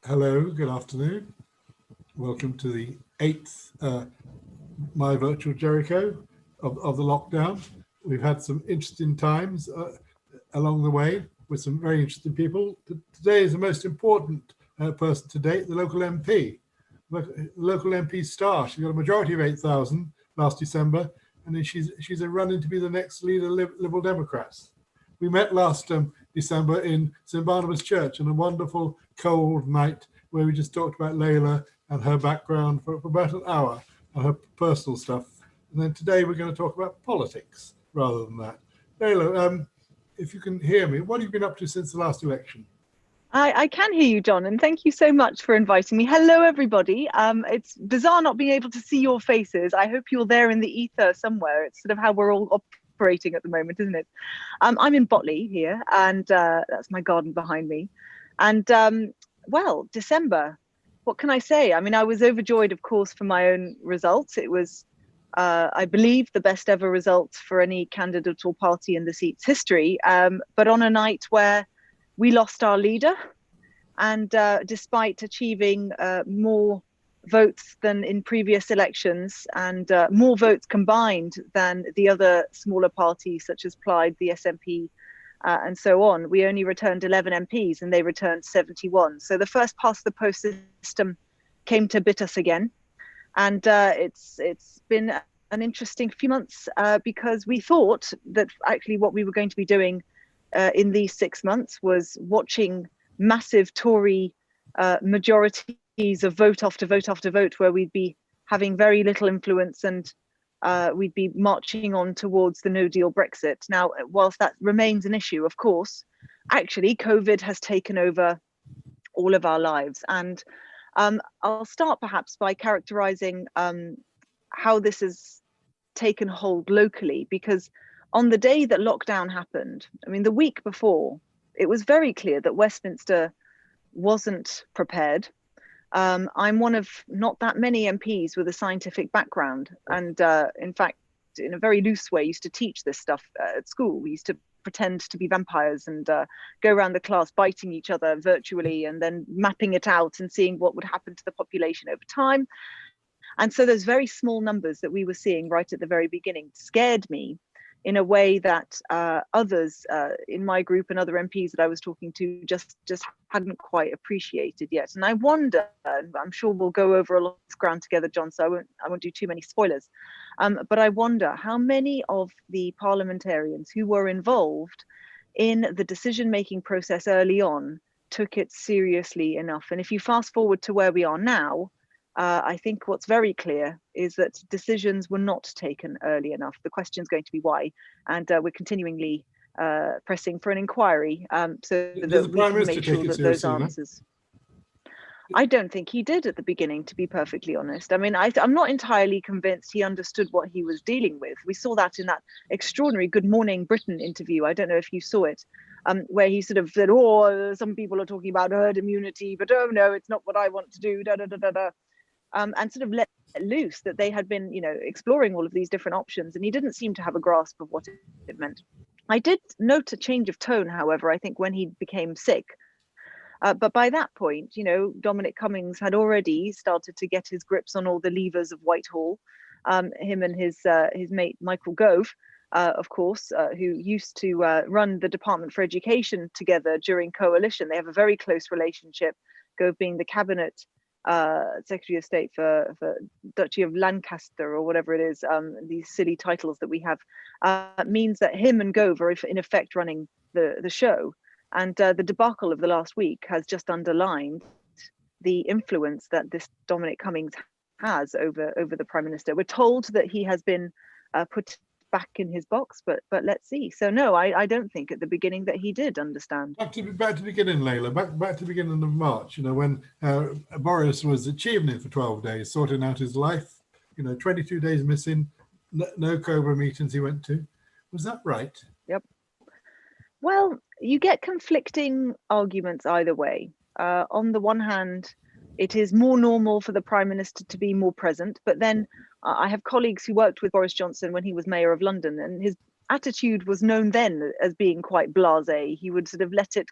Hello, good afternoon. Welcome to the 8th My Virtual Jericho of the lockdown. We've had some interesting times along the way with some very interesting people. Today is the most important person to date, the local MP. The local MP star. She got a majority of 8,000 last December, and then she's a running to be the next leader of Liberal Democrats. We met last December in St Barnabas Church on a wonderful cold night where we just talked about Layla and her background for about an hour and her personal stuff. And then today we're going to talk about politics rather than that. Layla, if you can hear me, what have you been up to since the last election? I can hear you, John, and thank you so much for inviting me. Hello, everybody. It's bizarre not being able to see your faces. I hope you're there in the ether somewhere. It's sort of how we're all operating at the moment, isn't it? I'm in Botley here, and that's my garden behind me. And well, December, what can I say? I mean, I was overjoyed, of course, for my own results. It was, I believe, the best ever results for any candidate or party in the seat's history. But on a night where we lost our leader, and despite achieving more votes than in previous elections and more votes combined than the other smaller parties such as Plaid, the SNP, and so on, we only returned 11 MPs and they returned 71. So the first past the post system came to bit us again. And it's been an interesting few months because we thought that actually what we were going to be doing in these 6 months was watching massive Tory majorities of vote after vote after vote, where we'd be having very little influence and we'd be marching on towards the no deal Brexit. Now, whilst that remains an issue, of course, actually COVID has taken over all of our lives. And I'll start perhaps by characterizing how this has taken hold locally, because on the day that lockdown happened, I mean, the week before, it was very clear that Westminster wasn't prepared. I'm one of not that many MPs with a scientific background. And in fact, in a very loose way, used to teach this stuff at school. We used to pretend to be vampires and go around the class biting each other virtually and then mapping it out and seeing what would happen to the population over time. And so those very small numbers that we were seeing right at the very beginning scared me in a way that others in my group and other MPs that I was talking to just hadn't quite appreciated yet. And I wonder, and I'm sure we'll go over a lot of ground together, John, so I won't do too many spoilers, but I wonder how many of the parliamentarians who were involved in the decision-making process early on took it seriously enough. And if you fast forward to where we are now, I think what's very clear is that decisions were not taken early enough. The question is going to be why, and we're continually pressing for an inquiry so that we can make sure that those answers. I don't think he did at the beginning, to be perfectly honest. I mean, I'm not entirely convinced he understood what he was dealing with. We saw that in that extraordinary Good Morning Britain interview. I don't know if you saw it, where he sort of said, oh, some people are talking about herd immunity, but oh no, it's not what I want to do, da da da da da. And sort of let loose that they had been, exploring all of these different options, and he didn't seem to have a grasp of what it meant. I did note a change of tone, however, I think when he became sick. But by that point, Dominic Cummings had already started to get his grips on all the levers of Whitehall. Him and his mate Michael Gove, of course, who used to run the Department for Education together during coalition. They have a very close relationship. Gove being the cabinet Secretary of State for Duchy of Lancaster or whatever it is, these silly titles that we have, means that him and Gove are in effect running the show. And the debacle of the last week has just underlined the influence that this Dominic Cummings has over the Prime Minister. We're told that he has been put back in his box, but let's see. So no, I don't think at the beginning that he did understand. Back to the beginning, Layla. Back to the beginning of March. When Boris was achieving it for 12 days, sorting out his life. 22 days missing, no Cobra meetings he went to. Was that right? Yep. Well, you get conflicting arguments either way. On the one hand, it is more normal for the Prime Minister to be more present, but then I have colleagues who worked with Boris Johnson when he was Mayor of London, and his attitude was known then as being quite blasé. He would sort of let it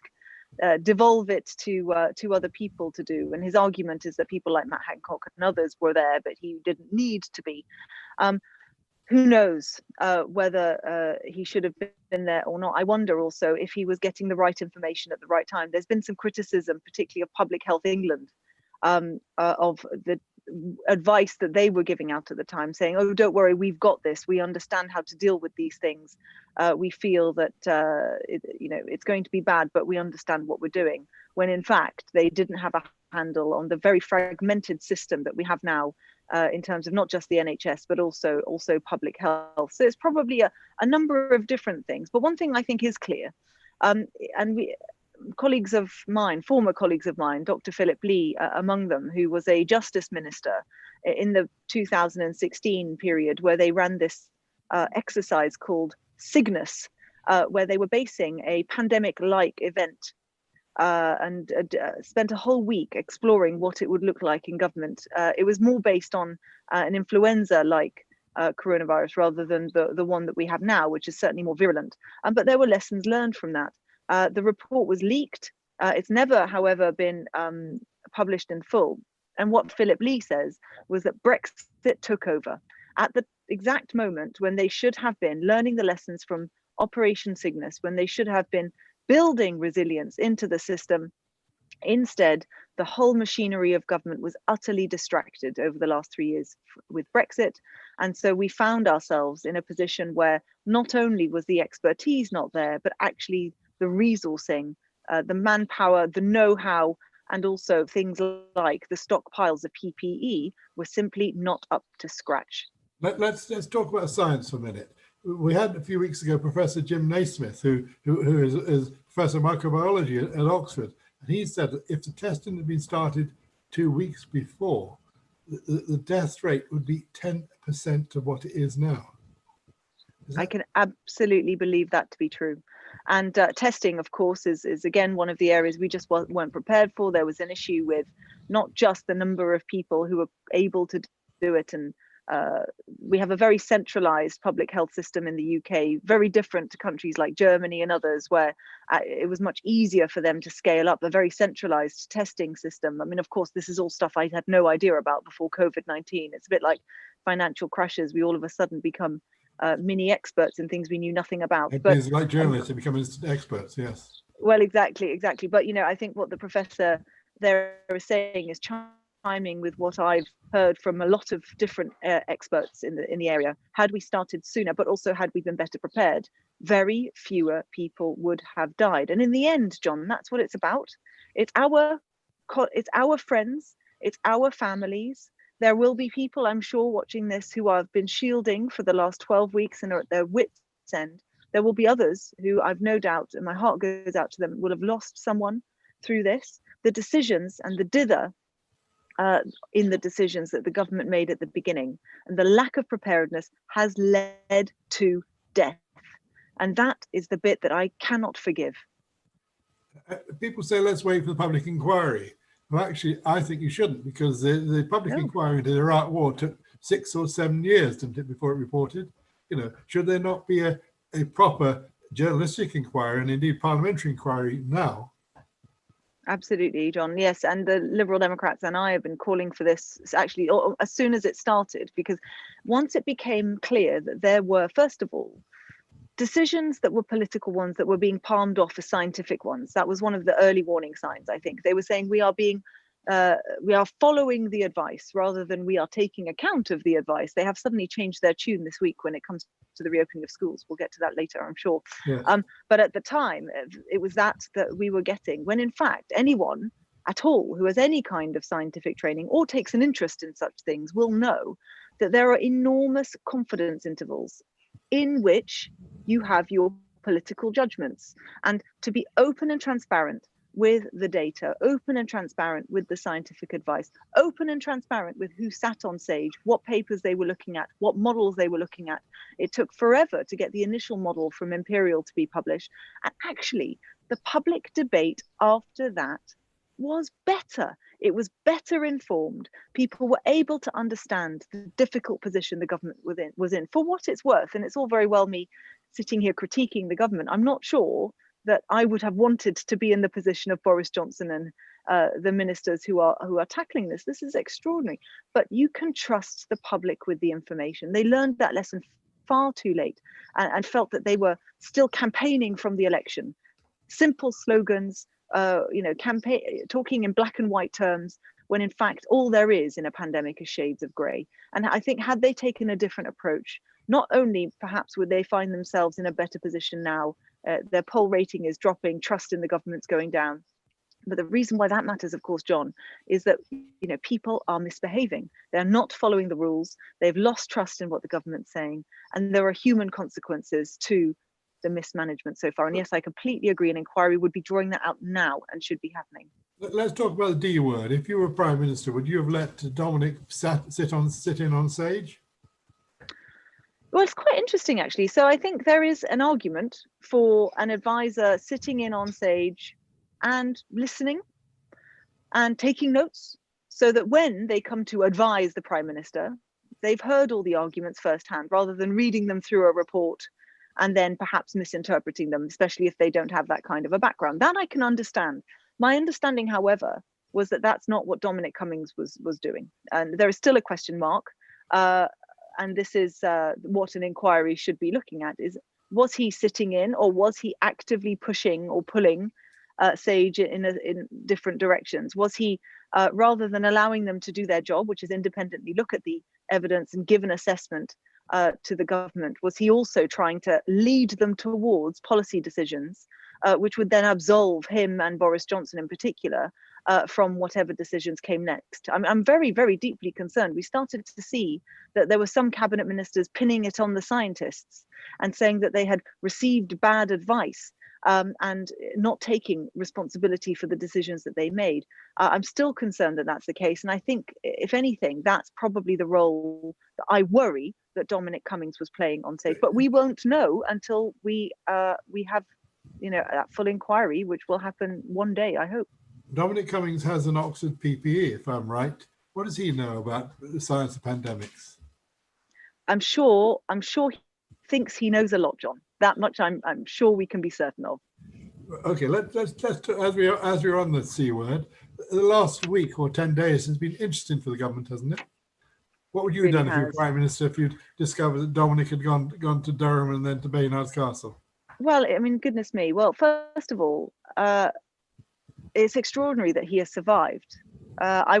devolve it to other people to do. And his argument is that people like Matt Hancock and others were there, but he didn't need to be. Who knows whether he should have been there or not. I wonder also if he was getting the right information at the right time. There's been some criticism, particularly of Public Health England, of the advice that they were giving out at the time, saying, oh, don't worry, we've got this. We understand how to deal with these things. We feel that it's going to be bad, but we understand what we're doing. When in fact, they didn't have a handle on the very fragmented system that we have now, in terms of not just the NHS, but also public health. So it's probably a number of different things. But one thing I think is clear, and colleagues of mine, former colleagues of mine, Dr. Philip Lee among them, who was a justice minister in the 2016 period, where they ran this exercise called Cygnus, where they were basing a pandemic-like event and spent a whole week exploring what it would look like in government. It was more based on an influenza-like coronavirus rather than the one that we have now, which is certainly more virulent. But there were lessons learned from that. The report was leaked. It's never, however, been published in full. And what Philip Lee says was that Brexit took over at the exact moment when they should have been learning the lessons from Operation Cygnus, when they should have been building resilience into the system. Instead, the whole machinery of government was utterly distracted over the last 3 years with Brexit. And so we found ourselves in a position where not only was the expertise not there, but actually the resourcing, the manpower, the know-how, and also things like the stockpiles of PPE were simply not up to scratch. Let's talk about science for a minute. We had a few weeks ago Professor Jim Naismith, who is Professor of Microbiology at Oxford, and he said that if the testing had been started 2 weeks before, the death rate would be 10% of what it is now. I can absolutely believe that to be true. And testing, of course, is again one of the areas we just weren't prepared for. There was an issue with not just the number of people who were able to do it, and we have a very centralized public health system in the UK, very different to countries like Germany and others, where it was much easier for them to scale up a very centralized testing system. I mean, of course, this is all stuff I had no idea about before COVID-19. It's a bit like financial crashes. We all of a sudden become mini experts in things we knew nothing about. But it's like journalists, they become instant experts, yes. Well, exactly. But, I think what the professor there is saying is chiming with what I've heard from a lot of different experts in the area. Had we started sooner, but also had we been better prepared, very fewer people would have died. And in the end, John, that's what it's about. It's our friends, it's our families. There will be people, I'm sure, watching this who have been shielding for the last 12 weeks and are at their wits' end. There will be others who I've no doubt, and my heart goes out to them, will have lost someone through this. The decisions and the dither in the decisions that the government made at the beginning and the lack of preparedness has led to death. And that is the bit that I cannot forgive. People say, let's wait for the public inquiry. Well, actually, I think you shouldn't, because the public inquiry into the Iraq war took 6 or 7 years, didn't it, before it reported? Should there not be a proper journalistic inquiry and indeed parliamentary inquiry now? Absolutely, John. Yes, and the Liberal Democrats and I have been calling for this actually as soon as it started, because once it became clear that there were, first of all, decisions that were political ones that were being palmed off as scientific ones. That was one of the early warning signs, I think. They were saying we are following the advice rather than we are taking account of the advice. They have suddenly changed their tune this week when it comes to the reopening of schools. We'll get to that later, I'm sure. Yes. But at the time, it was that we were getting, when in fact, anyone at all who has any kind of scientific training or takes an interest in such things will know that there are enormous confidence intervals in which you have your political judgments. And to be open and transparent with the data, open and transparent with the scientific advice, open and transparent with who sat on stage, what papers they were looking at, what models they were looking at. It took forever to get the initial model from Imperial to be published. And actually, the public debate after that was better. It was better informed. People were able to understand the difficult position the government was in for what it's worth. And it's all very well me sitting here critiquing the government. I'm not sure that I would have wanted to be in the position of Boris Johnson and the ministers who are tackling this. This is extraordinary. But you can trust the public with the information. They learned that lesson far too late and felt that they were still campaigning from the election. Simple slogans, talking in black and white terms, when in fact all there is in a pandemic is shades of grey. And I think had they taken a different approach, not only perhaps would they find themselves in a better position now, their poll rating is dropping, trust in the government's going down. But the reason why that matters, of course, John, is that people are misbehaving. They're not following the rules. They've lost trust in what the government's saying, and there are human consequences to the mismanagement so far. And yes, I completely agree. An inquiry would be drawing that out now and should be happening. Let's talk about the D word. If you were Prime Minister, would you have let Dominic sit in on stage? Well, it's quite interesting, actually. So I think there is an argument for an advisor sitting in on stage and listening and taking notes, so that when they come to advise the Prime Minister, they've heard all the arguments firsthand, rather than reading them through a report and then perhaps misinterpreting them, especially if they don't have that kind of a background. That I can understand. My understanding, however, was that that's not what Dominic Cummings was doing. And there is still a question mark. And this is what an inquiry should be looking at, is was he sitting in, or was he actively pushing or pulling Sage in different directions? Was he, rather than allowing them to do their job, which is independently look at the evidence and give an assessment to the government, was he also trying to lead them towards policy decisions which would then absolve him and Boris Johnson in particular from whatever decisions came next? I'm very, very deeply concerned. We started to see that there were some cabinet ministers pinning it on the scientists and saying that they had received bad advice and not taking responsibility for the decisions that they made. I'm still concerned that that's the case. And I think, if anything, that's probably the role that I worry that Dominic Cummings was playing on stage. But we won't know until we have that full inquiry, which will happen one day, I hope. Dominic Cummings has an Oxford PPE, if I'm right. What does he know about the science of pandemics? I'm sure he thinks he knows a lot, John. That much I'm sure we can be certain of. Okay, let's as we're on the C word, the last week or 10 days has been interesting for the government, hasn't it? What would you have done if you were Prime Minister, if you'd discovered that Dominic had gone to Durham and then to Baynard's Castle? Well, I mean, goodness me. Well, first of all, it's extraordinary that he has survived. I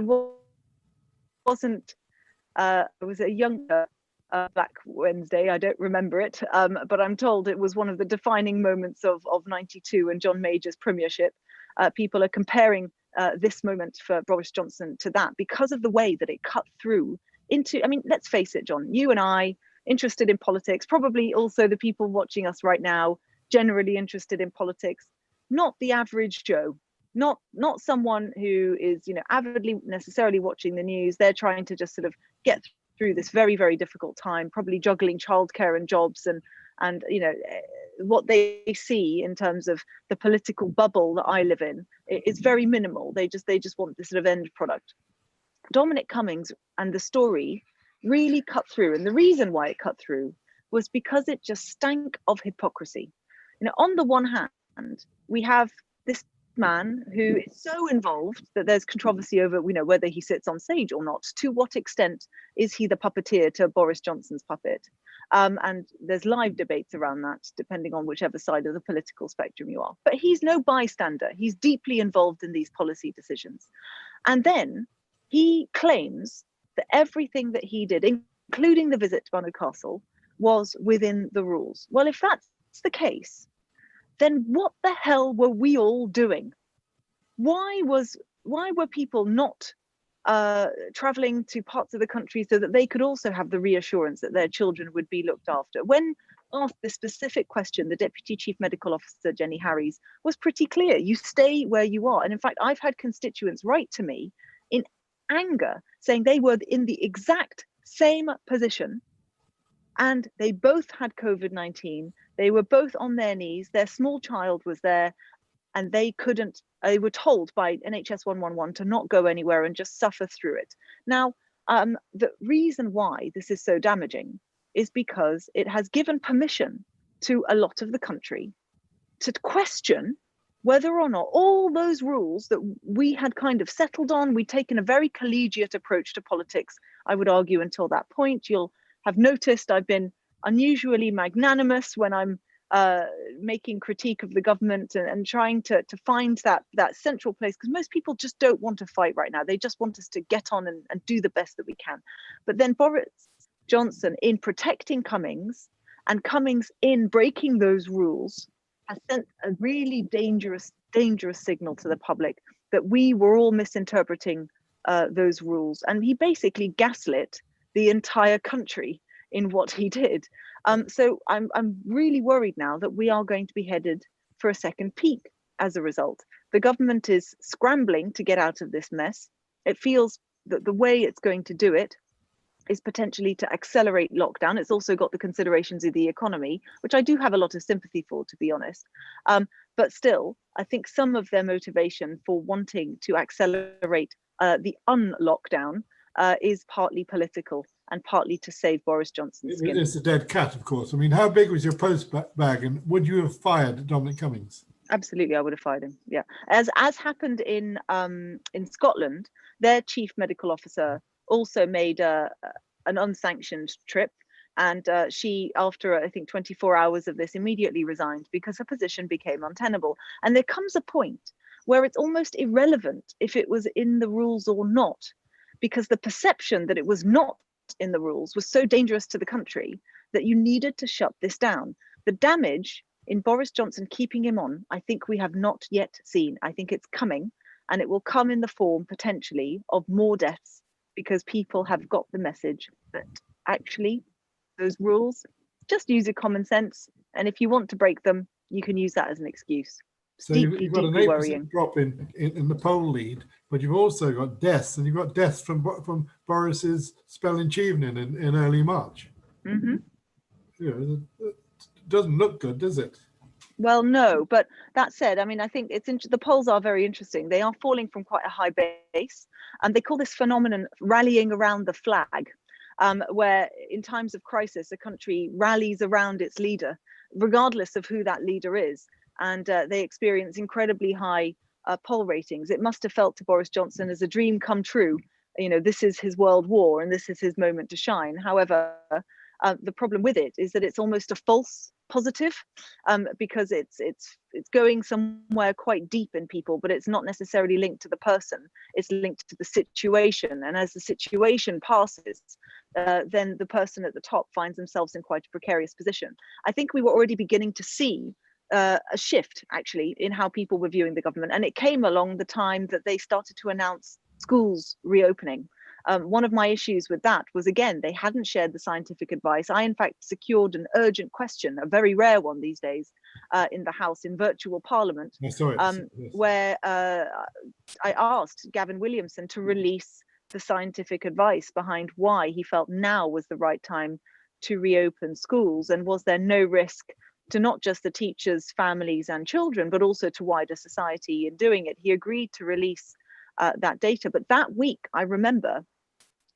wasn't. I was a younger Black Wednesday. I don't remember it, but I'm told it was one of the defining moments of '92 and John Major's premiership. People are comparing this moment for Boris Johnson to that because of the way that it cut through into. I mean, let's face it, John. You and I, interested in politics, probably also the people watching us right now, generally interested in politics. Not the average Joe. Not someone who is, avidly necessarily watching the news. They're trying to just sort of get through this very, very difficult time, probably juggling childcare and jobs and what they see in terms of the political bubble that I live in is very minimal. They just want this sort of end product. Dominic Cummings and the story really cut through, and the reason why it cut through was because it just stank of hypocrisy. On the one hand, we have this man who is so involved that there's controversy over whether he sits on stage or not. To what extent is he the puppeteer to Boris Johnson's puppet? And there's live debates around that, depending on whichever side of the political spectrum you are. But he's no bystander. He's deeply involved in these policy decisions. And then he claims that everything that he did, including the visit to Barnard Castle, was within the rules. Well, if that's the case, then what the hell were we all doing? Why were people not traveling to parts of the country so that they could also have the reassurance that their children would be looked after? When asked this specific question, the Deputy Chief Medical Officer, Jenny Harries, was pretty clear. You stay where you are. And in fact, I've had constituents write to me in anger saying they were in the exact same position and they both had COVID-19. They were both on their knees. Their small child was there and they were told by NHS 111 to not go anywhere and just suffer through it. Now, the reason why this is so damaging is because it has given permission to a lot of the country to question whether or not all those rules that we had kind of settled on, we'd taken a very collegiate approach to politics, I would argue, until that point. You'll have noticed I've been unusually magnanimous when I'm making critique of the government and trying to find that central place, because most people just don't want to fight right now. They just want us to get on and do the best that we can. But then Boris Johnson, in protecting Cummings, and Cummings in breaking those rules, has sent a really dangerous signal to the public that we were all misinterpreting those rules. And he basically gaslit the entire country in what he did. So I'm really worried now that we are going to be headed for a second peak as a result. The government is scrambling to get out of this mess. It feels that the way it's going to do it is potentially to accelerate lockdown. It's also got the considerations of the economy, which I do have a lot of sympathy for, to be honest. But still, I think some of their motivation for wanting to accelerate the unlockdown is partly political and partly to save Boris Johnson's skin. It's a dead cat, of course. I mean, how big was your post bag, and would you have fired Dominic Cummings? Absolutely, I would have fired him. Yeah, as happened in Scotland, their chief medical officer also made an unsanctioned trip, and she, after I think 24 hours of this, immediately resigned because her position became untenable. And there comes a point where it's almost irrelevant if it was in the rules or not, because the perception that it was not in the rules was so dangerous to the country that you needed to shut this down. The damage in Boris Johnson keeping him on, I think we have not yet seen. I think it's coming, and it will come in the form potentially of more deaths, because people have got the message that actually those rules, just use your common sense, and if you want to break them, you can use that as an excuse. So you've got an 8% drop in the poll lead, but you've also got deaths, and you've got deaths from Boris's spell in Chevening in early March. Mm-hmm. You know, it doesn't look good, does it? Well, no, but that said, I mean, I think the polls are very interesting. They are falling from quite a high base, and they call this phenomenon rallying around the flag, where in times of crisis, a country rallies around its leader, regardless of who that leader is, and they experience incredibly high poll ratings. It must have felt to Boris Johnson as a dream come true. You know, this is his world war, and this is his moment to shine. However, the problem with it is that it's almost a false positive, because it's going somewhere quite deep in people, but it's not necessarily linked to the person. It's linked to the situation, and as the situation passes, then the person at the top finds themselves in quite a precarious position. I think we were already beginning to see a shift actually in how people were viewing the government, and it came along the time that they started to announce schools reopening. One of my issues with that was, again, they hadn't shared the scientific advice. I, in fact, secured an urgent question, a very rare one these days, in the House in virtual Parliament, yes. where I asked Gavin Williamson to release the scientific advice behind why he felt now was the right time to reopen schools, and was there no risk to not just the teachers, families and children, but also to wider society in doing it. He agreed to release that data. But that week, I remember,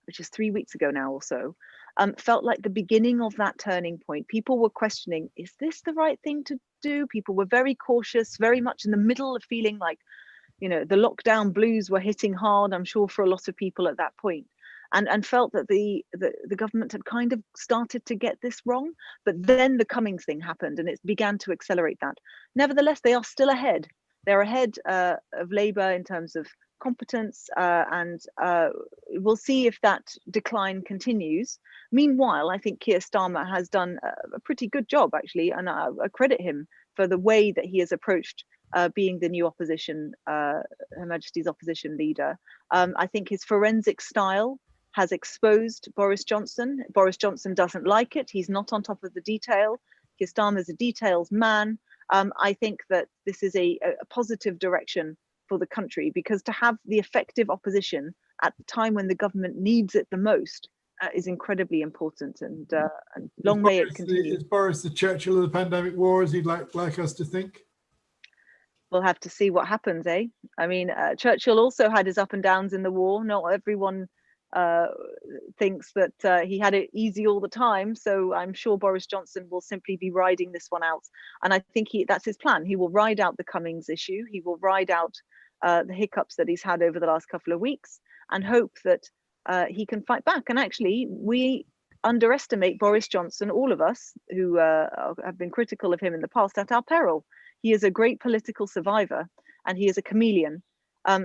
which is 3 weeks ago now or so, felt like the beginning of that turning point. People were questioning, is this the right thing to do? People were very cautious, very much in the middle of feeling like, you know, the lockdown blues were hitting hard, I'm sure, for a lot of people at that point, and felt that the government had kind of started to get this wrong. But then the Cummings thing happened, and it began to accelerate that. Nevertheless, they are still ahead. They're ahead of Labour in terms of competence, and we'll see if that decline continues. Meanwhile, I think Keir Starmer has done a pretty good job, actually, and I credit him for the way that he has approached being the new opposition, Her Majesty's opposition leader. I think his forensic style has exposed Boris Johnson. Boris Johnson doesn't like it. He's not on top of the detail. Keir Starmer is a details man. I think that this is a positive direction for the country, because to have the effective opposition at the time when the government needs it the most is incredibly important, and long may it continue. Is Boris the Churchill of the pandemic war, as he'd like us to think? We'll have to see what happens, eh? I mean, Churchill also had his up and downs in the war. Not everyone thinks that he had it easy all the time. So I'm sure Boris Johnson will simply be riding this one out. And I think that's his plan. He will ride out the Cummings issue. He will ride out the hiccups that he's had over the last couple of weeks and hope that he can fight back. And actually, we underestimate Boris Johnson, all of us who have been critical of him in the past, at our peril. He is a great political survivor and he is a chameleon.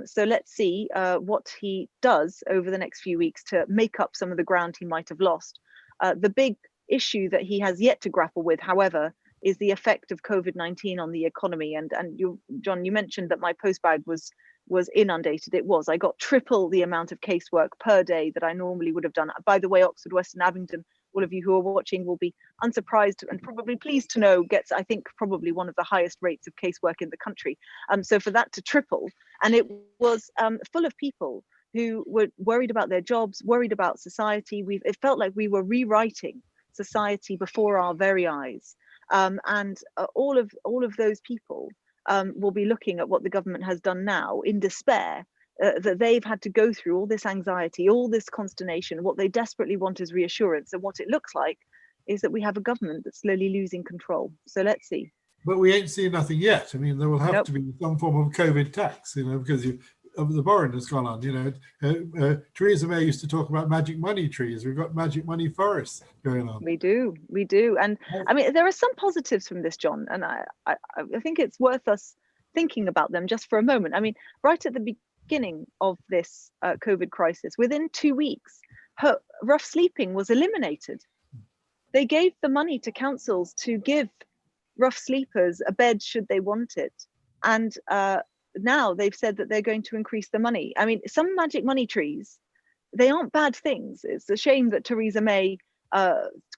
So let's see what he does over the next few weeks to make up some of the ground he might have lost. The big issue that he has yet to grapple with, however, is the effect of COVID-19 on the economy. And you, John, you mentioned that my postbag was inundated. It was. I got triple the amount of casework per day that I normally would have done. By the way, Oxford, West and Abingdon, all of you who are watching will be unsurprised and probably pleased to know gets, I think, probably one of the highest rates of casework in the country. So for that to triple, and it was full of people who were worried about their jobs, worried about society. It felt like we were rewriting society before our very eyes. And all of those people will be looking at what the government has done now in despair, that they've had to go through all this anxiety, all this consternation. What they desperately want is reassurance. And what it looks like is that we have a government that's slowly losing control. So let's see. But we ain't seen nothing yet. I mean, there will have to be some form of COVID tax, because of the borrowing that's gone on. Theresa May used to talk about magic money trees. We've got magic money forests going on. We do. And I mean, there are some positives from this, John, and I think it's worth us thinking about them just for a moment. I mean, right at the beginning of this COVID crisis, within 2 weeks, rough sleeping was eliminated. They gave the money to councils to give rough sleepers a bed should they want it. And now they've said that they're going to increase the money. I mean, some magic money trees, they aren't bad things. It's a shame that Theresa May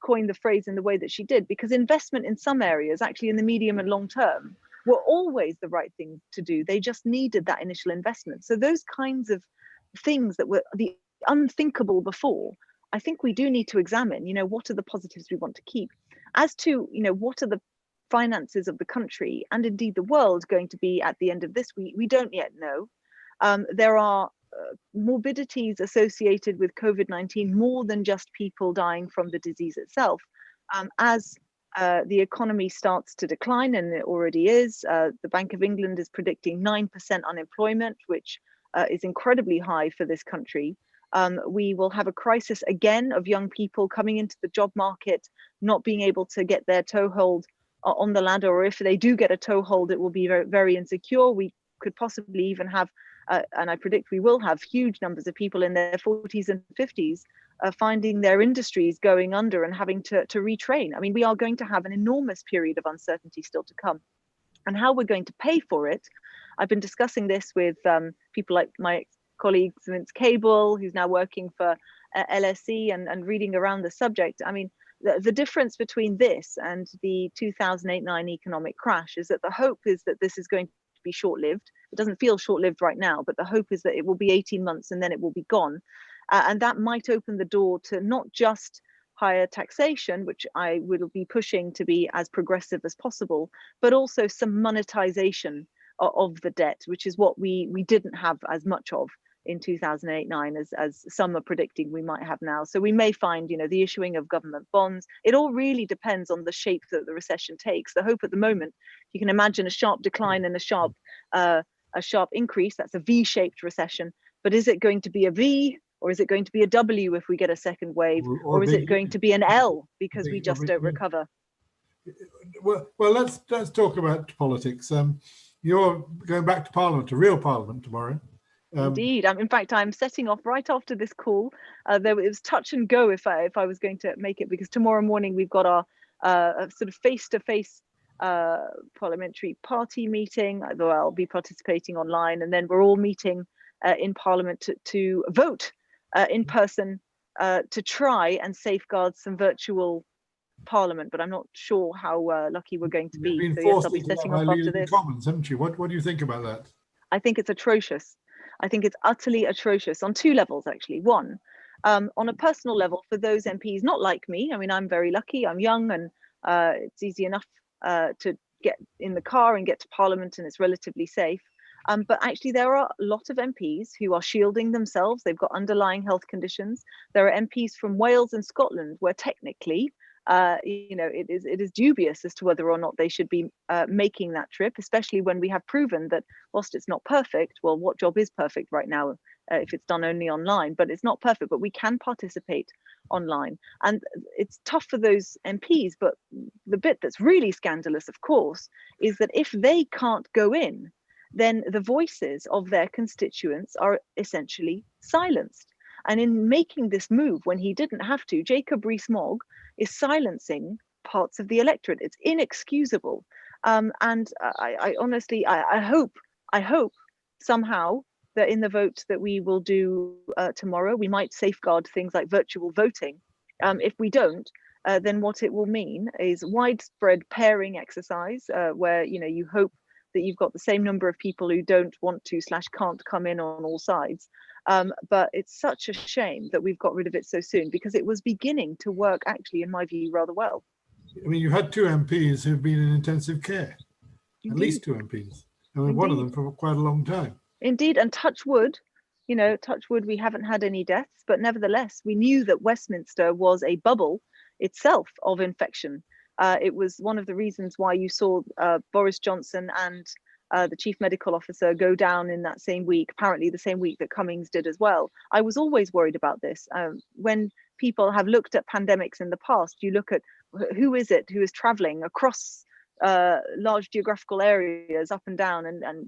coined the phrase in the way that she did, because investment in some areas, actually in the medium and long term, were always the right thing to do. They just needed that initial investment. So those kinds of things that were the unthinkable before, I think we do need to examine, what are the positives we want to keep. As to, what are the finances of the country and indeed the world going to be at the end of this week, we don't yet know. There are morbidities associated with COVID-19 more than just people dying from the disease itself. As the economy starts to decline, and it already is, the Bank of England is predicting 9% unemployment, which is incredibly high for this country. We will have a crisis again of young people coming into the job market, not being able to get their toehold on the ladder, or if they do get a toehold, it will be very, very insecure. We could possibly even have, and I predict we will have, huge numbers of people in their 40s and 50s finding their industries going under and having to retrain. I mean, we are going to have an enormous period of uncertainty still to come. And how we're going to pay for it, I've been discussing this with people like my colleague Vince Cable, who's now working for LSE and reading around the subject. I mean, the difference between this and the 2008-9 economic crash is that the hope is that this is going to be short-lived. It doesn't feel short-lived right now, but the hope is that it will be 18 months and then it will be gone. And that might open the door to not just higher taxation, which I will be pushing to be as progressive as possible, but also some monetization of the debt, which is what we didn't have as much of in 2008-9 as some are predicting we might have now. So we may find, the issuing of government bonds. It all really depends on the shape that the recession takes. The hope at the moment, you can imagine a sharp decline and a sharp increase. That's a V-shaped recession. But is it going to be a V, or is it going to be a W if we get a second wave, or is it going to be an L because we just don't recover? Well, let's talk about politics. You're going back to Parliament, to real Parliament tomorrow. Indeed. In fact, I'm setting off right after this call. It was touch and go if I was going to make it, because tomorrow morning we've got our sort of face-to-face parliamentary party meeting, though I'll be participating online, and then we're all meeting in Parliament to vote in person to try and safeguard some virtual Parliament, but I'm not sure how lucky we're going to be. So yes, I'll be setting off after this. Commons, haven't you? What do you think about that? I think it's atrocious. I think it's utterly atrocious on two levels, actually. One, on a personal level, for those MPs not like me. I mean, I'm very lucky. I'm young, and it's easy enough to get in the car and get to Parliament, and it's relatively safe. But actually, there are a lot of MPs who are shielding themselves. They've got underlying health conditions. There are MPs from Wales and Scotland where technically, it is dubious as to whether or not they should be making that trip, especially when we have proven that whilst it's not perfect, well, what job is perfect right now if it's done only online? But it's not perfect, but we can participate online. And it's tough for those MPs, but the bit that's really scandalous, of course, is that if they can't go in, then the voices of their constituents are essentially silenced. And in making this move when he didn't have to, Jacob Rees-Mogg is silencing parts of the electorate. It's inexcusable. And I honestly, I hope somehow that in the vote that we will do tomorrow, we might safeguard things like virtual voting. If we don't, then what it will mean is widespread pairing exercise where you hope that you've got the same number of people who don't want to / can't come in on all sides. But it's such a shame that we've got rid of it so soon, because it was beginning to work, actually, in my view, rather well. I mean, you had 2 MPs who've been in intensive care. Indeed. At least 2 MPs. I mean, one of them for quite a long time. Indeed, and touch wood, we haven't had any deaths, but nevertheless, we knew that Westminster was a bubble itself of infection. It was one of the reasons why you saw Boris Johnson and the chief medical officer go down in that same week, apparently the same week that Cummings did as well. I was always worried about this. When people have looked at pandemics in the past, you look at who is traveling across large geographical areas up and down and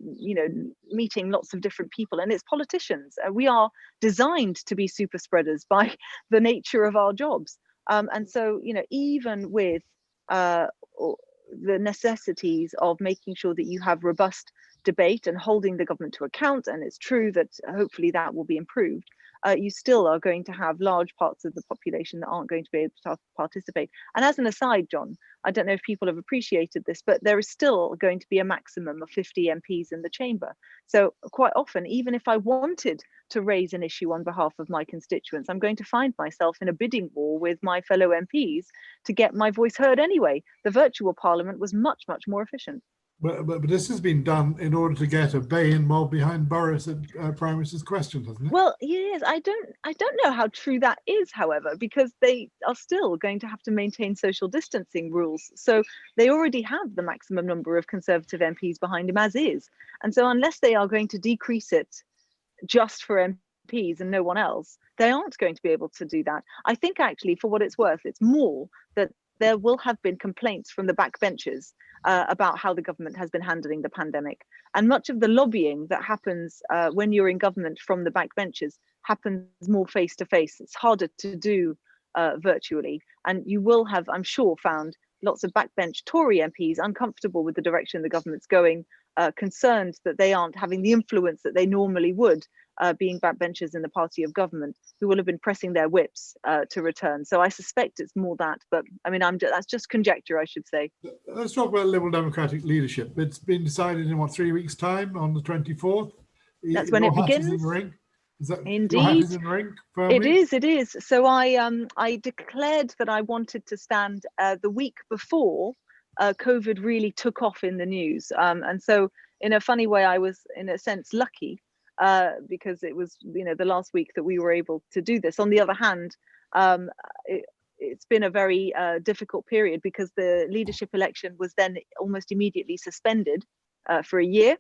meeting lots of different people, and it's politicians. We are designed to be super spreaders by the nature of our jobs. And so, even with the necessities of making sure that you have robust debate and holding the government to account, and it's true that hopefully that will be improved, you still are going to have large parts of the population that aren't going to be able to participate. And as an aside, John, I don't know if people have appreciated this, but there is still going to be a maximum of 50 MPs in the chamber. So quite often, even if I wanted to raise an issue on behalf of my constituents, I'm going to find myself in a bidding war with my fellow MPs to get my voice heard anyway. The virtual parliament was much, much more efficient. But this has been done in order to get a bay-in mob behind Boris at Prime Minister's question, hasn't it? Well, yes, I don't know how true that is, however, because they are still going to have to maintain social distancing rules. So they already have the maximum number of Conservative MPs behind him as is. And so unless they are going to decrease it just for MPs and no one else, they aren't going to be able to do that. I think actually, for what it's worth, it's more that there will have been complaints from the backbenchers about how the government has been handling the pandemic. And much of the lobbying that happens when you're in government from the backbenchers happens more face to face. It's harder to do virtually. And you will have, I'm sure, found lots of backbench Tory MPs uncomfortable with the direction the government's going, concerned that they aren't having the influence that they normally would, being backbenchers in the party of government, who will have been pressing their whips to return. So I suspect it's more that, but I mean, that's just conjecture, I should say. Let's talk about Liberal Democratic leadership. It's been decided in 3 weeks' time, on the 24th. That's when it begins. Is that indeed? Your hat is in the ring firmly? It is. So I declared that I wanted to stand the week before COVID really took off in the news, and so in a funny way, I was in a sense lucky. Because it was, the last week that we were able to do this. On the other hand, it's been a very difficult period because the leadership election was then almost immediately suspended for a year.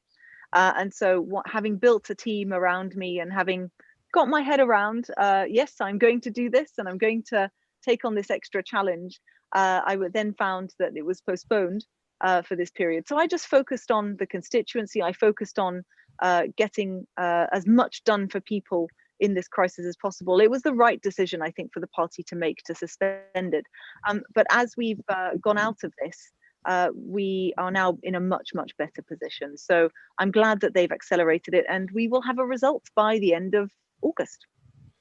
And so having built a team around me and having got my head around, yes, I'm going to do this and I'm going to take on this extra challenge, I then found that it was postponed for this period. So I just focused on the constituency. I focused on getting as much done for people in this crisis as possible. It was the right decision, I think, for the party to make, to suspend it. But as we've gone out of this, we are now in a much, much better position. So I'm glad that they've accelerated it, and we will have a result by the end of August.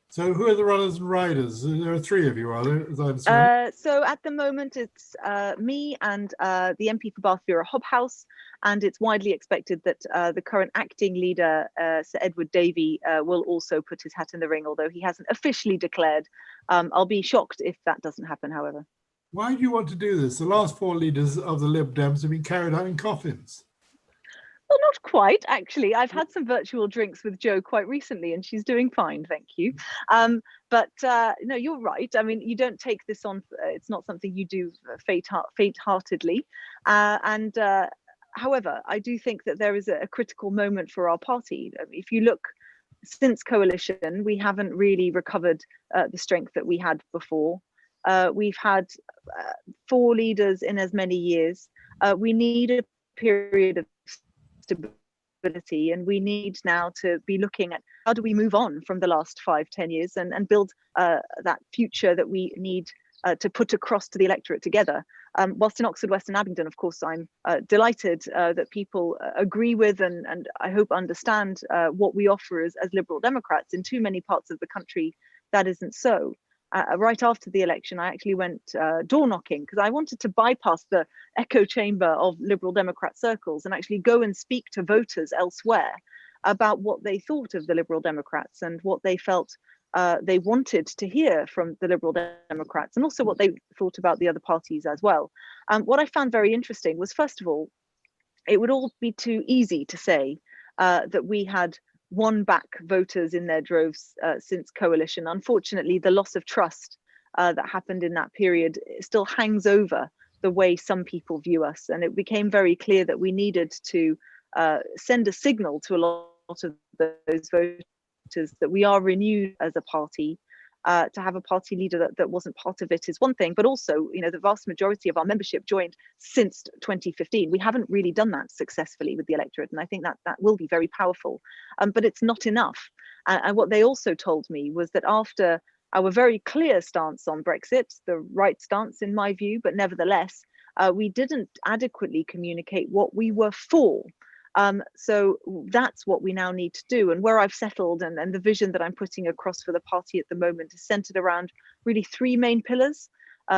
So who are the runners and riders? There are 3 of you, are there? As I understand. So at the moment, it's me and the MP for Bath Borough Hobhouse, and it's widely expected that the current acting leader, Sir Edward Davey, will also put his hat in the ring, although he hasn't officially declared. I'll be shocked if that doesn't happen, however. Why do you want to do this? The last 4 leaders of the Lib Dems have been carried out in coffins. Well, not quite, actually. I've had some virtual drinks with Jo quite recently, and she's doing fine, thank you. But no, you're right. I mean, you don't take this on. It's not something you do faint-heartedly. And however, I do think that there is a critical moment for our party. If you look since coalition, we haven't really recovered the strength that we had before. We've had 4 leaders in as many years. We need a period of stability, and we need now to be looking at how do we move on from the last 5-10 years and build that future that we need to put across to the electorate together. Whilst in Oxford, West and Abingdon, of course, I'm delighted that people agree with and I hope understand what we offer as Liberal Democrats. In too many parts of the country, that isn't so. Right after the election, I actually went door knocking because I wanted to bypass the echo chamber of Liberal Democrat circles and actually go and speak to voters elsewhere about what they thought of the Liberal Democrats and what they felt they wanted to hear from the Liberal Democrats, and also what they thought about the other parties as well. What I found very interesting was, first of all, it would all be too easy to say that we had won back voters in their droves since coalition. Unfortunately, the loss of trust that happened in that period still hangs over the way some people view us. And it became very clear that we needed to send a signal to a lot of those voters that we are renewed as a party. To have a party leader that wasn't part of it is one thing, but also, you know, the vast majority of our membership joined since 2015. We haven't really done that successfully with the electorate, and I think that will be very powerful, but it's not enough. And what they also told me was that after our very clear stance on Brexit, the right stance in my view, but nevertheless, we didn't adequately communicate what we were for. So that's what we now need to do. And where I've settled and the vision that I'm putting across for the party at the moment is centered around really 3 main pillars,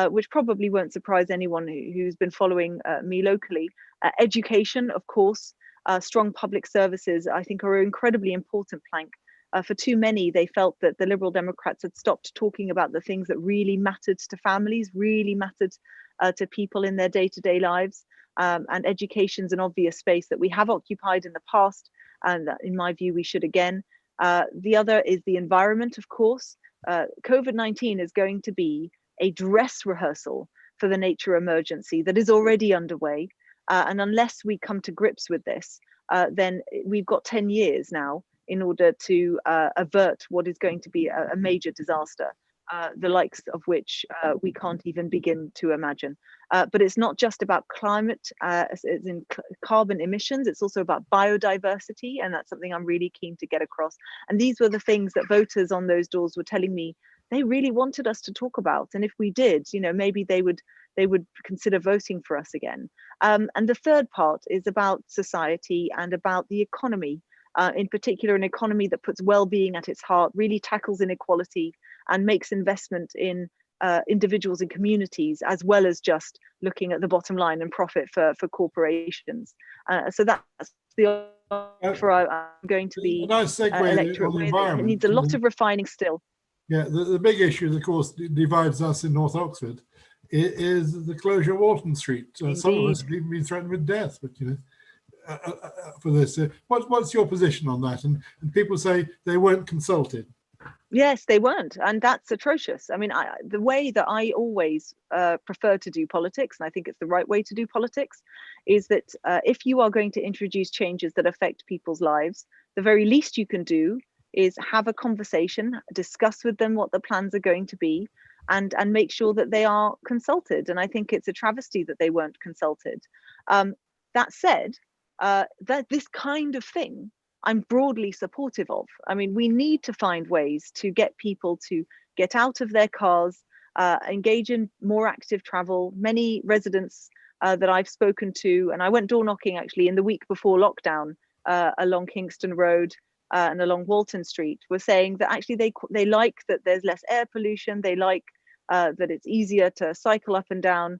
which probably won't surprise anyone who's been following me locally. Education, of course, strong public services, I think, are an incredibly important plank. For too many, they felt that the Liberal Democrats had stopped talking about the things that really mattered to families, really mattered to people in their day-to-day lives. And education's an obvious space that we have occupied in the past, and that, in my view, we should again. The other is the environment, of course. COVID-19 is going to be a dress rehearsal for the nature emergency that is already underway. And unless we come to grips with this, then we've got 10 years now in order to avert what is going to be a major disaster. The likes of which we can't even begin to imagine. But it's not just about climate, as in carbon emissions, it's also about biodiversity, and that's something I'm really keen to get across. And these were the things that voters on those doors were telling me they really wanted us to talk about. And if we did, you know, maybe they would consider voting for us again. And the third part is about society and about the economy. In particular, an economy that puts well-being at its heart, really tackles inequality and makes investment in individuals and communities, as well as just looking at the bottom line and profit for corporations. So that's the offer I'm going to the electorate with. It needs a lot of refining still. Yeah, the big issue that, of course, divides us in North Oxford is the closure of Walton Street. Some of us have even been threatened with death, but, you know, for this. What's your position on that? And people say they weren't consulted. Yes, they weren't, and that's atrocious. I mean, the way that I always prefer to do politics, and I think it's the right way to do politics, is that if you are going to introduce changes that affect people's lives, the very least you can do is have a conversation, discuss with them what the plans are going to be, and make sure that they are consulted. And I think it's a travesty that they weren't consulted. That said, that this kind of thing I'm broadly supportive of. I mean, we need to find ways to get people to get out of their cars, engage in more active travel. Many residents that I've spoken to, and I went door knocking actually in the week before lockdown along Kingston Road and along Walton Street, were saying that actually they like that there's less air pollution. They like that it's easier to cycle up and down.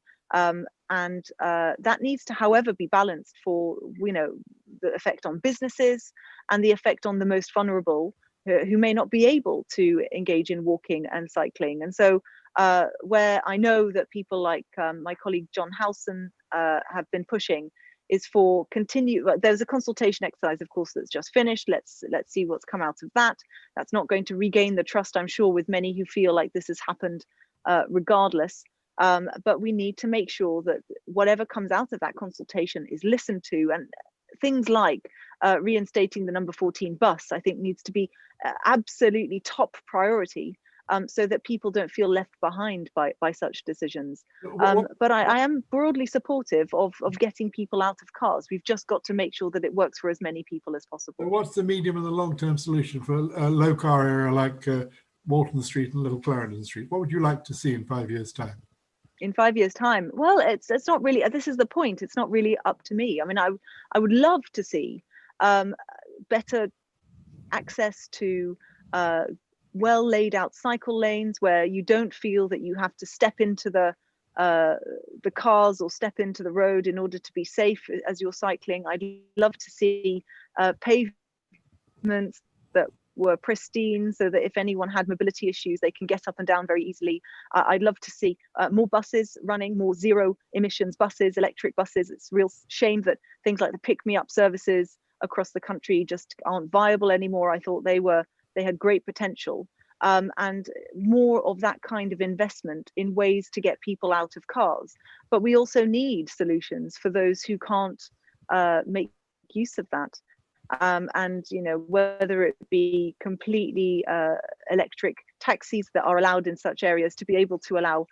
And that needs to, however, be balanced for, you know, the effect on businesses and the effect on the most vulnerable who may not be able to engage in walking and cycling. And so where I know that people like my colleague John Howson have been pushing is for there's a consultation exercise, of course, that's just finished. Let's see what's come out of that. That's not going to regain the trust, I'm sure, with many who feel like this has happened regardless. But we need to make sure that whatever comes out of that consultation is listened to, and things like reinstating the number 14 bus, I think, needs to be absolutely top priority, so that people don't feel left behind by such decisions. But I am broadly supportive of getting people out of cars. We've just got to make sure that it works for as many people as possible. What's the medium and the long-term solution for a low car area like Walton Street and Little Clarendon Street? What would you like to see in 5 years' time? In 5 years' time? Well, it's not really, this is the point, it's not really up to me. I mean, I would love to see better access to well laid out cycle lanes where you don't feel that you have to step into the cars or step into the road in order to be safe as you're cycling. I'd love to see pavements that were pristine, so that if anyone had mobility issues, they can get up and down very easily. I'd love to see more buses running, more zero emissions buses, electric buses. It's a real shame that things like the pick me up services across the country just aren't viable anymore. I thought they had great potential, and more of that kind of investment in ways to get people out of cars. But we also need solutions for those who can't make use of that. And whether it be completely electric taxis that are allowed in such areas to be able to allow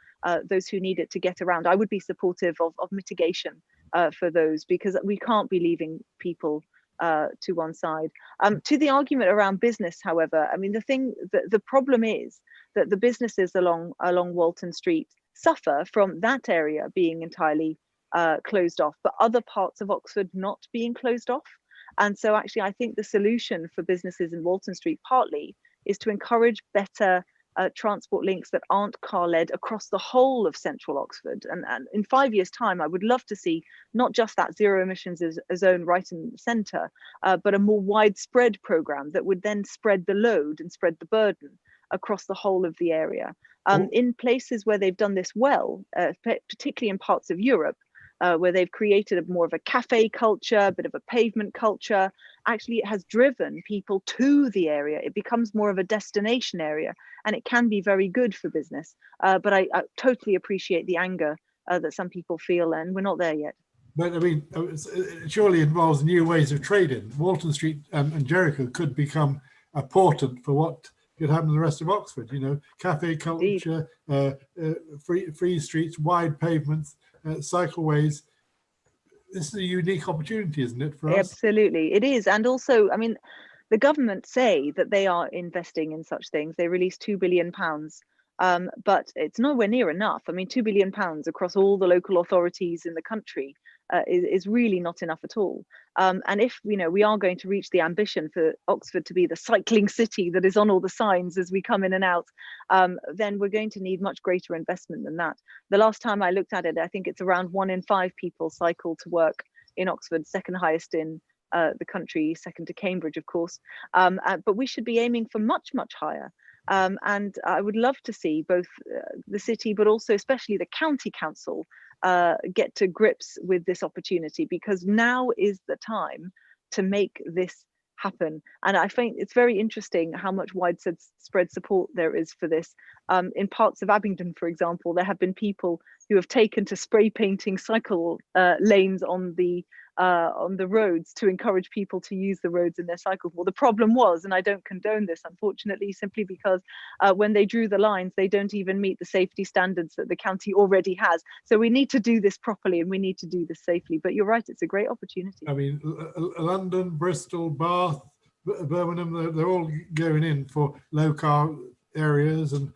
those who need it to get around. I would be supportive of mitigation for those, because we can't be leaving people to one side. To the argument around business, however, I mean, the problem is that the businesses along Walton Street suffer from that area being entirely closed off, but other parts of Oxford not being closed off. And so actually, I think the solution for businesses in Walton Street partly is to encourage better transport links that aren't car-led across the whole of central Oxford. And in 5 years' time, I would love to see not just that zero emissions zone right in the centre, but a more widespread programme that would then spread the load and spread the burden across the whole of the area. In places where they've done this well, particularly in parts of Europe, where they've created more of a cafe culture, a bit of a pavement culture. Actually, it has driven people to the area. It becomes more of a destination area, and it can be very good for business. But I totally appreciate the anger that some people feel, and we're not there yet. But I mean, it surely involves new ways of trading. Walton Street and Jericho could become a portent for what could happen in the rest of Oxford. Cafe culture, free streets, wide pavements, cycleways. This is a unique opportunity, isn't it, for us? Absolutely, it is. And also, I mean, the government say that they are investing in such things. They released £2 billion, but it's nowhere near enough. I mean, £2 billion across all the local authorities in the country is really not enough at all. And if we are going to reach the ambition for Oxford to be the cycling city that is on all the signs as we come in and out, then we're going to need much greater investment than that. The last time I looked at it, I think it's around 1 in 5 people cycle to work in Oxford, second highest in the country, second to Cambridge, of course. But we should be aiming for much, much higher. And I would love to see both the city, but also especially the county council get to grips with this opportunity, because now is the time to make this happen. And I think it's very interesting how much widespread support there is for this. In parts of Abingdon, for example, there have been people who have taken to spray painting cycle lanes on the roads to encourage people to use the roads in their cycles. Well, the problem was, and I don't condone this, unfortunately, simply because when they drew the lines, they don't even meet the safety standards that the county already has. So we need to do this properly, and we need to do this safely. But you're right, it's a great opportunity. I mean, London, Bristol, Bath, Birmingham, they're all going in for low car areas and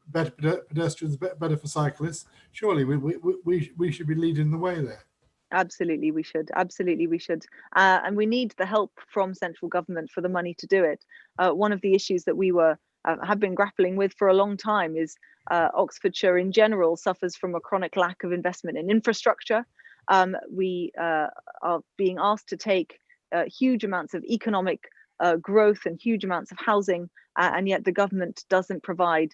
better pedestrians, better for cyclists. Surely we should be leading the way there. Absolutely, we should. Absolutely, we should. And we need the help from central government for the money to do it. One of the issues that we have been grappling with for a long time is Oxfordshire in general suffers from a chronic lack of investment in infrastructure. We are being asked to take huge amounts of economic growth and huge amounts of housing, and yet the government doesn't provide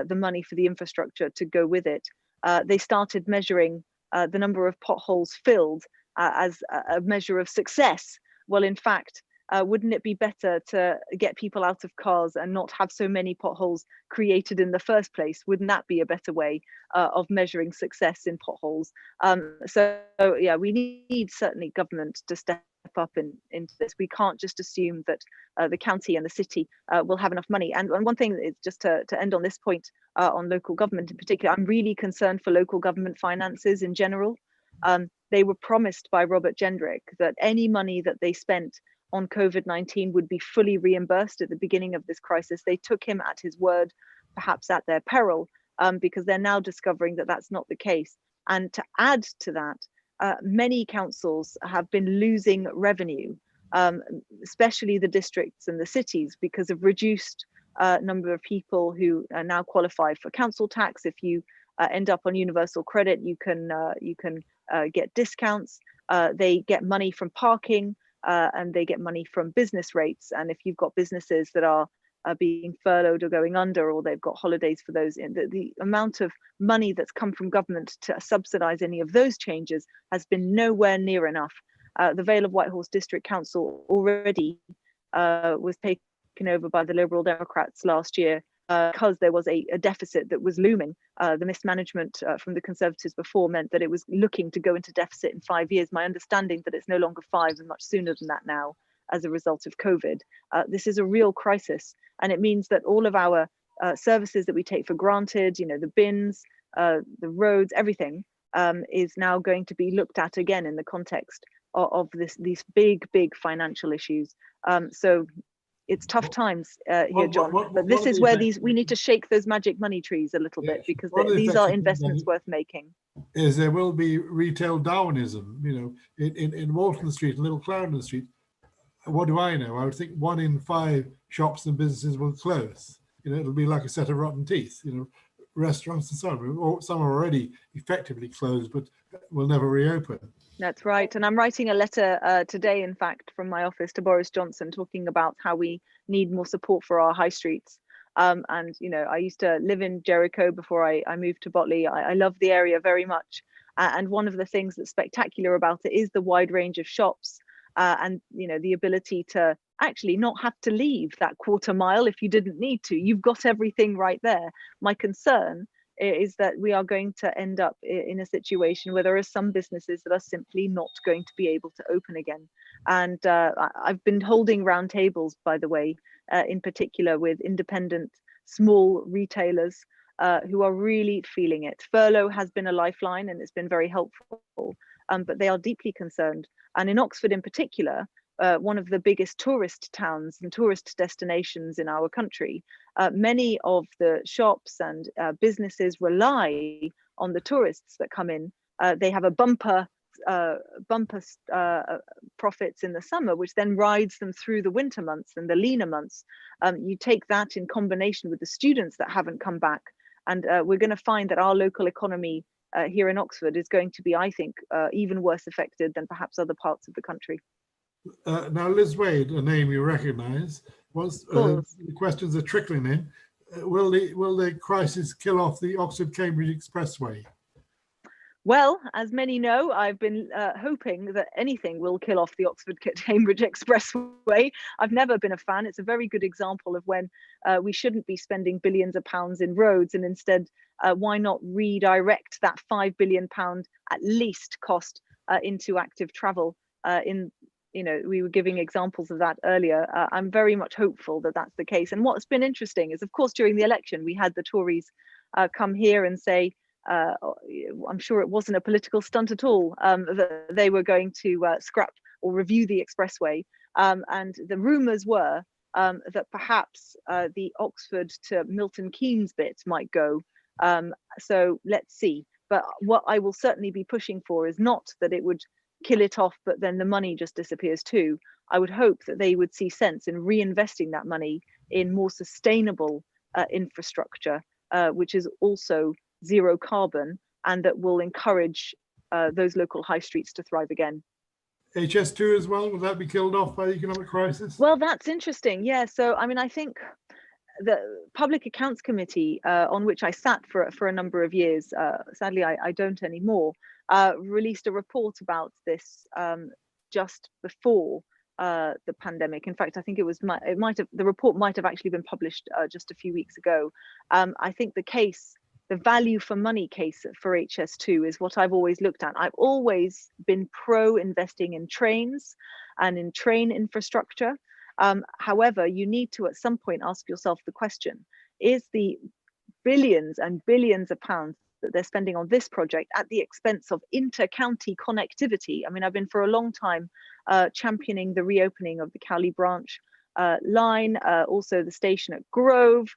the money for the infrastructure to go with it. They started measuring the number of potholes filled as a measure of success. Well, in fact, wouldn't it be better to get people out of cars and not have so many potholes created in the first place? Wouldn't that be a better way of measuring success in potholes? So yeah, we need certainly government to step up into this. We can't just assume that the county and the city will have enough money. And one thing is just to end on this point on local government in particular, I'm really concerned for local government finances in general. They were promised by Robert Jendrick that any money that they spent on COVID-19 would be fully reimbursed at the beginning of this crisis. They took him at his word, perhaps at their peril, because they're now discovering that that's not the case. And to add to that, many councils have been losing revenue, especially the districts and the cities, because of reduced number of people who now qualify for council tax. If you end up on universal credit, you can get discounts. They get money from parking. And they get money from business rates. And if you've got businesses that are being furloughed or going under, or they've got holidays for those, the amount of money that's come from government to subsidize any of those changes has been nowhere near enough. The Vale of Whitehorse District Council already was taken over by the Liberal Democrats last year because there was a deficit that was looming. The mismanagement from the Conservatives before meant that it was looking to go into deficit in 5 years. My understanding that it's no longer 5 and much sooner than that now as a result of COVID. This is a real crisis, and it means that all of our services that we take for granted, the bins, the roads, everything is now going to be looked at again in the context of these big financial issues. So it's tough times here, John, but this is where we need to shake those magic money trees a little bit, because these are investments worth making. Is there will be retail Darwinism, in Walton Street and Little Clarendon Street. What do I know? I would think 1 in 5 shops and businesses will close. It'll be like a set of rotten teeth. Restaurants and so on. Some are already effectively closed, but will never reopen. That's right. And I'm writing a letter today, in fact, from my office to Boris Johnson, talking about how we need more support for our high streets. And, I used to live in Jericho before I moved to Botley. I love the area very much. And one of the things that's spectacular about it is the wide range of shops and, the ability to actually not have to leave that quarter mile if you didn't need to. You've got everything right there. My concern is that we are going to end up in a situation where there are some businesses that are simply not going to be able to open again. And I've been holding round tables, by the way, in particular with independent small retailers who are really feeling it. Furlough has been a lifeline and it's been very helpful, but they are deeply concerned. And in Oxford in particular, one of the biggest tourist towns and tourist destinations in our country, many of the shops and businesses rely on the tourists that come in. They have a bumper profits in the summer, which then rides them through the winter months and the leaner months. You take that in combination with the students that haven't come back, and we're going to find that our local economy here in Oxford is going to be, I think, even worse affected than perhaps other parts of the country. Now, Liz Wade, a name you recognise, the questions are trickling in. Will the crisis kill off the Oxford-Cambridge Expressway? Well, as many know, I've been hoping that anything will kill off the Oxford-Cambridge Expressway. I've never been a fan. It's a very good example of when we shouldn't be spending billions of pounds in roads, and instead, why not redirect that £5 billion at least cost into active travel we were giving examples of that earlier. I'm very much hopeful that that's the case. And what's been interesting is, of course, during the election, we had the Tories come here and say, I'm sure it wasn't a political stunt at all, that they were going to scrap or review the expressway. And the rumours were that perhaps the Oxford to Milton Keynes bit might go. So let's see. But what I will certainly be pushing for is not that it would kill it off, but then the money just disappears too. I would hope that they would see sense in reinvesting that money in more sustainable infrastructure, which is also zero carbon, and that will encourage those local high streets to thrive again. HS2 as well, will that be killed off by the economic crisis? Well, that's interesting. Yeah, so I mean, I think the Public Accounts Committee, on which I sat for a number of years, sadly I don't anymore, released a report about this just before the pandemic. In fact, I think the report might have actually been published just a few weeks ago. I think the value for money case for HS2 is what I've always looked at. I've always been pro investing in trains and in train infrastructure. However, you need to at some point ask yourself the question, is the billions and billions of pounds that they're spending on this project at the expense of inter-county connectivity? I mean, I've been for a long time championing the reopening of the Cowley branch line, also the station at Grove.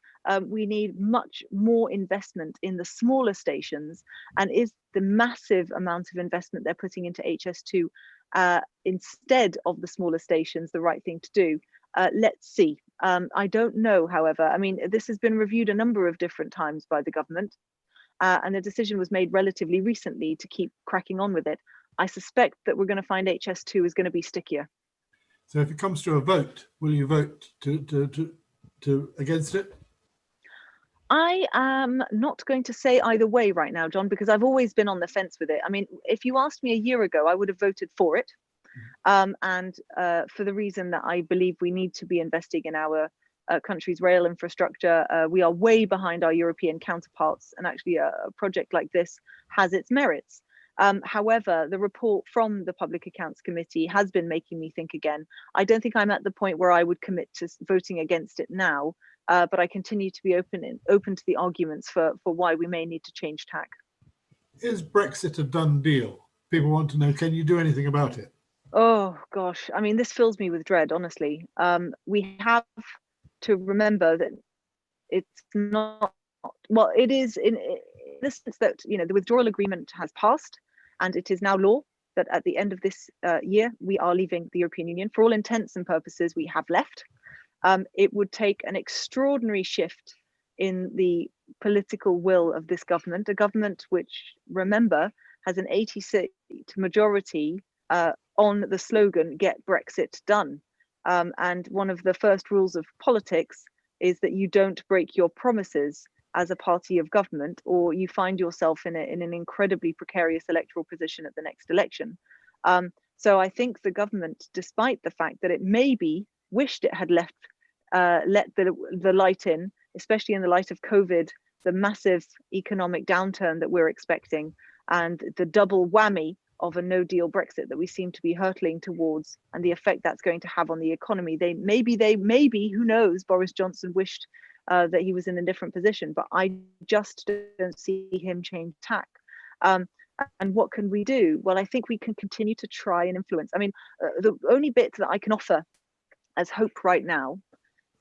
We need much more investment in the smaller stations. And is the massive amount of investment they're putting into HS2 instead of the smaller stations the right thing to do? Let's see. I don't know, however. I mean, this has been reviewed a number of different times by the government, and a decision was made relatively recently to keep cracking on with it. I suspect that we're going to find HS2 is going to be stickier. So if it comes to a vote, will you vote to against it? I am not going to say either way right now, John, because I've always been on the fence with it. I mean, if you asked me a year ago, I would have voted for it. And for the reason that I believe we need to be investing in our country's rail infrastructure. We are way behind our European counterparts, and actually a project like this has its merits. However, the report from the Public Accounts Committee has been making me think again. I don't think I'm at the point where I would commit to voting against it now, but I continue to be open to the arguments for why we may need to change tack. Is Brexit a done deal? People want to know, can you do anything about it? Oh gosh, I mean, this fills me with dread, honestly. We have to remember that it's not, well, it is in the sense that, you know, the withdrawal agreement has passed and it is now law that at the end of this year, we are leaving the European Union. For all intents and purposes, we have left. It would take an extraordinary shift in the political will of this government, a government which, remember, has an 80-seat majority on the slogan, get Brexit done. And one of the first rules of politics is that you don't break your promises as a party of government, or you find yourself in an incredibly precarious electoral position at the next election. So I think the government, despite the fact that it maybe wished it had let the light in, especially in the light of COVID, the massive economic downturn that we're expecting, and the double whammy of a no-deal Brexit that we seem to be hurtling towards, and the effect that's going to have on the economy. Maybe, who knows, Boris Johnson wished that he was in a different position, but I just don't see him change tack. And what can we do? Well, I think we can continue to try and influence. I mean, the only bit that I can offer as hope right now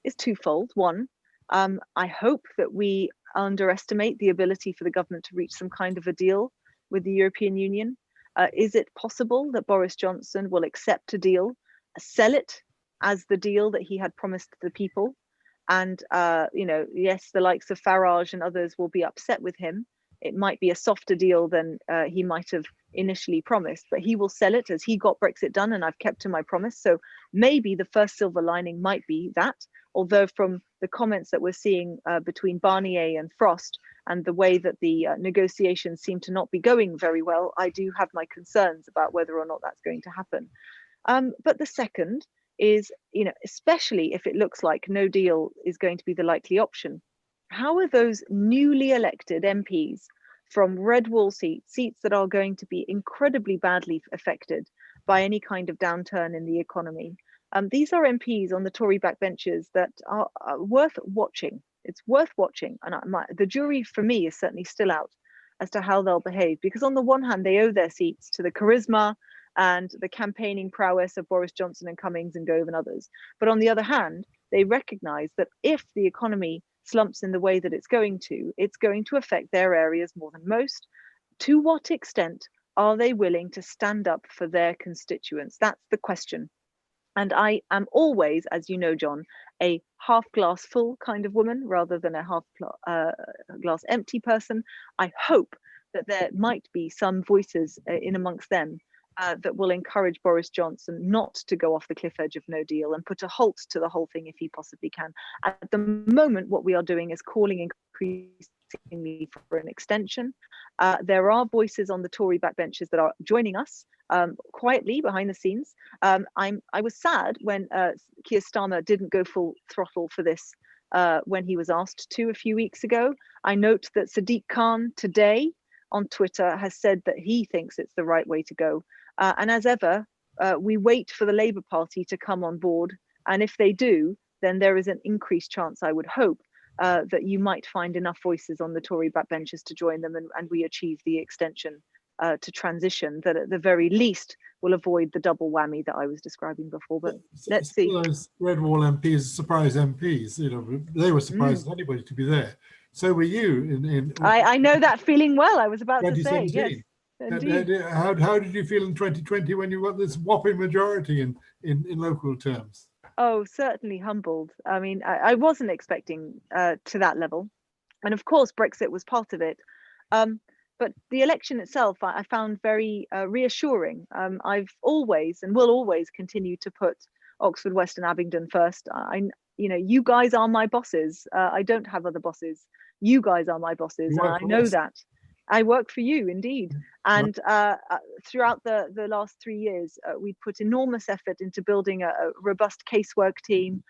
is twofold. One, I hope that we underestimate the ability for the government to reach some kind of a deal with the European Union. Is it possible that Boris Johnson will accept a deal, sell it as the deal that he had promised the people? And, you know, yes, the likes of Farage and others will be upset with him. It might be a softer deal than he might have initially promised, but he will sell it as he got Brexit done, and I've kept to my promise. So maybe the first silver lining might be that, although from the comments that we're seeing between Barnier and Frost, and the way that the negotiations seem to not be going very well, I do have my concerns about whether or not that's going to happen. But the second is, you know, especially if it looks like no deal is going to be the likely option, how are those newly elected MPs from red wall seats that are going to be incredibly badly affected by any kind of downturn in the economy? These are MPs on the Tory backbenches that are worth watching. It's worth watching, and the jury for me is certainly still out as to how they'll behave, because on the one hand they owe their seats to the charisma and the campaigning prowess of Boris Johnson and Cummings and Gove and others, but on the other hand they recognise that if the economy slumps in the way that it's going to affect their areas more than most. To what extent are they willing to stand up for their constituents? That's the question. And I am always, as you know, John, a half glass full kind of woman rather than a half glass empty person. I hope that there might be some voices in amongst them that will encourage Boris Johnson not to go off the cliff edge of no deal and put a halt to the whole thing if he possibly can. At the moment, what we are doing is calling increasingly for an extension. There are voices on the Tory backbenches that are joining us quietly behind the scenes. I was sad when Keir Starmer didn't go full throttle for this when he was asked to a few weeks ago. I note that Sadiq Khan today on Twitter has said that he thinks it's the right way to go. And as ever, we wait for the Labour Party to come on board. And if they do, then there is an increased chance, I would hope, that you might find enough voices on the Tory backbenches to join them, and we achieve the extension to transition that at the very least will avoid the double whammy that I was describing before. But let's see. Those Red Wall MPs, surprise MPs, they were surprised anybody to be there. So were you I know that feeling well. I was about to say, yes. Indeed. How did you feel in 2020 when you got this whopping majority in local terms? Oh, certainly humbled. I mean, I wasn't expecting to that level. And of course, Brexit was part of it. But the election itself, I found very reassuring. I've always and will always continue to put Oxford, West and Abingdon first. You guys are my bosses. I don't have other bosses. You guys are my bosses. And I know that. I work for you, indeed. And throughout the last 3 years, we put enormous effort into building a robust casework team,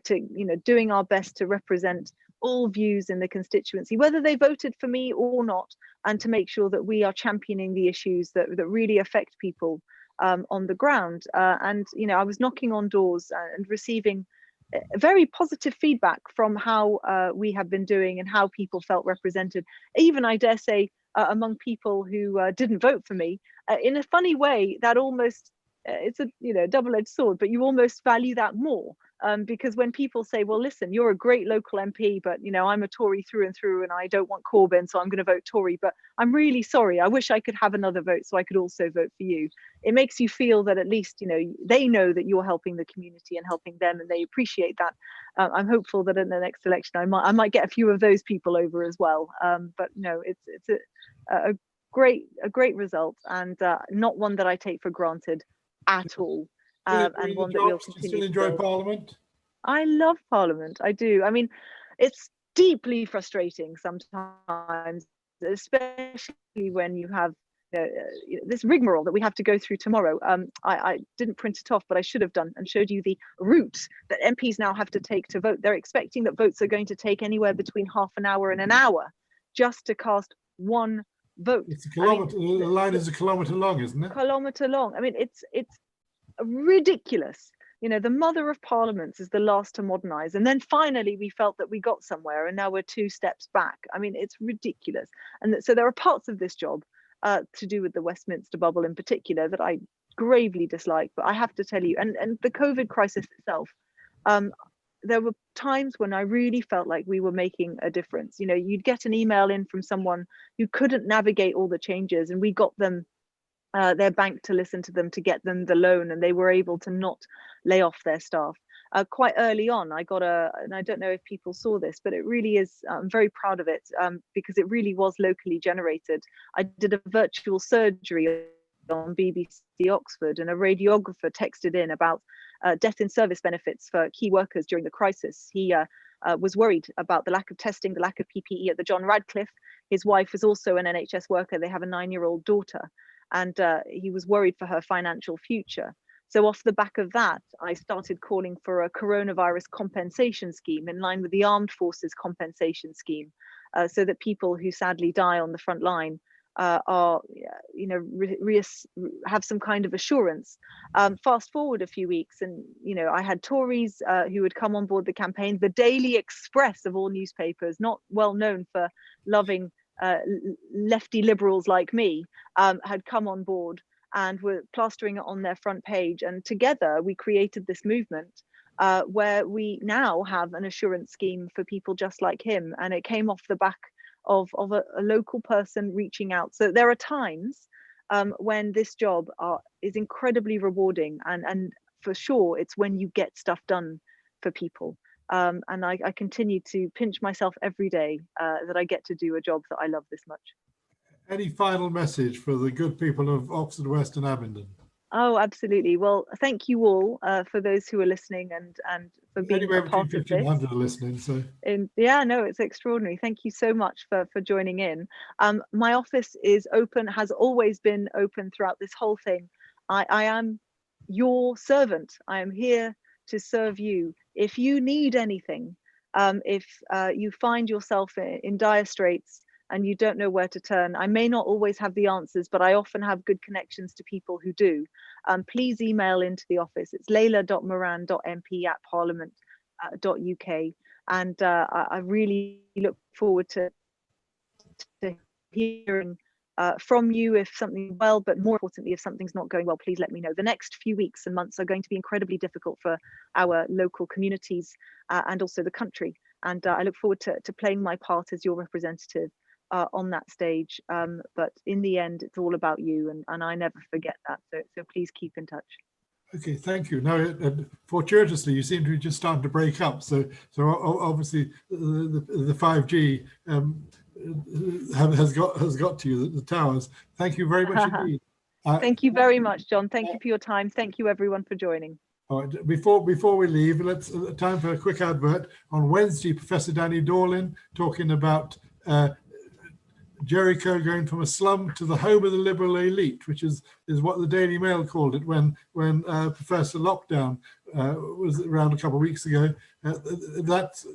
to doing our best to represent all views in the constituency, whether they voted for me or not, and to make sure that we are championing the issues that really affect people on the ground. I was knocking on doors and receiving very positive feedback from how we have been doing and how people felt represented, even I dare say among people who didn't vote for me. In a funny way, that almost it's a double-edged sword, but you almost value that more, because when people say, well, listen, you're a great local MP, but I'm a Tory through and through and I don't want Corbyn, so I'm going to vote Tory, but I'm really sorry, I wish I could have another vote so I could also vote for you. It makes you feel that at least they know that you're helping the community and helping them, and they appreciate that. I'm hopeful that in the next election I might get a few of those people over as well. But it's a great result, and not one that I take for granted at all, and one that we'll continue. Do you still enjoy Parliament? I love Parliament. I do. I mean, it's deeply frustrating sometimes, especially when you have this rigmarole that we have to go through tomorrow. I didn't print it off, but I should have done, and showed you the route that MPs now have to take to vote. They're expecting that votes are going to take anywhere between half an hour and an hour just to cast one vote. It's a kilometre. The line is a kilometre long, isn't it? Kilometre long. I mean, it's ridiculous. The mother of parliaments is the last to modernise, and then finally we felt that we got somewhere, and now we're 2 steps back. I mean, it's ridiculous. And so there are parts of this job to do with the Westminster bubble in particular that I gravely dislike. But I have to tell you, and the COVID crisis itself, there were times when I really felt like we were making a difference. You'd get an email in from someone who couldn't navigate all the changes, and we got them their bank to listen to them to get them the loan, and they were able to not lay off their staff. Quite early on, I got and I don't know if people saw this, but it really is, I'm very proud of it, because it really was locally generated. I did a virtual surgery on BBC Oxford, and a radiographer texted in about death in service benefits for key workers during the crisis. He was worried about the lack of testing, the lack of PPE at the John Radcliffe. His wife is also an NHS worker. They have a 9-year-old daughter, and he was worried for her financial future. So off the back of that, I started calling for a coronavirus compensation scheme in line with the Armed Forces compensation scheme, so that people who sadly die on the front line are, have some kind of assurance. Fast forward a few weeks, and I had Tories who had come on board the campaign. The Daily Express of all newspapers, not well known for loving lefty liberals like me, had come on board and were plastering it on their front page. And together we created this movement where we now have an assurance scheme for people just like him. And it came off the back of a local person reaching out. So there are times when this job is incredibly rewarding, and for sure it's when you get stuff done for people. And I continue to pinch myself every day that I get to do a job that I love this much. Any final message for the good people of Oxford West and Abingdon? Oh, absolutely. Well, thank you all for those who are listening and for being Anywhere a between part of 1,500 this. are listening, so. Yeah, no, it's extraordinary. Thank you so much for joining in. My office is open, has always been open throughout this whole thing. I am your servant. I am here to serve you. If you need anything, if you find yourself in dire straits and you don't know where to turn, I may not always have the answers, but I often have good connections to people who do. Please email into the office. It's layla.moran.mp@parliament.uk. And I really look forward to hearing from you if something's well, but more importantly, if something's not going well, please let me know. The next few weeks and months are going to be incredibly difficult for our local communities and also the country. And I look forward to playing my part as your representative on that stage. But in the end, it's all about you, and I never forget that. So please keep in touch. Okay, thank you. Now, fortuitously, you seem to be just starting to break up. So obviously, the 5G has got to you, the towers. Thank you very much indeed. Thank you very much, John. Thank you for your time. Thank you, everyone, for joining. All right, before we leave, let's time for a quick advert. On Wednesday, Professor Danny Dorlin talking about Jericho going from a slum to the home of the liberal elite, which is what the Daily Mail called it when Professor Lockdown was around a couple of weeks ago. That's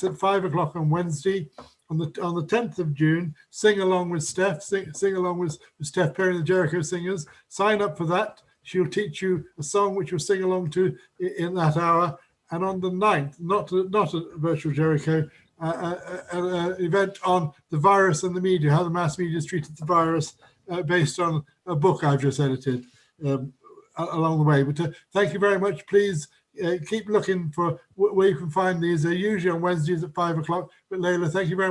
at 5 o'clock on Wednesday. On the 10th of June, sing along with Steph, sing along with Steph Perry and the Jericho Singers. Sign up for that. She'll teach you a song which you'll sing along to in that hour. And on the 9th, not a virtual Jericho, an event on the virus and the media, how the mass media has treated the virus, based on a book I've just edited along the way. But thank you very much. Please keep looking for where you can find these. They're usually on Wednesdays at 5 o'clock. But Layla, thank you very much.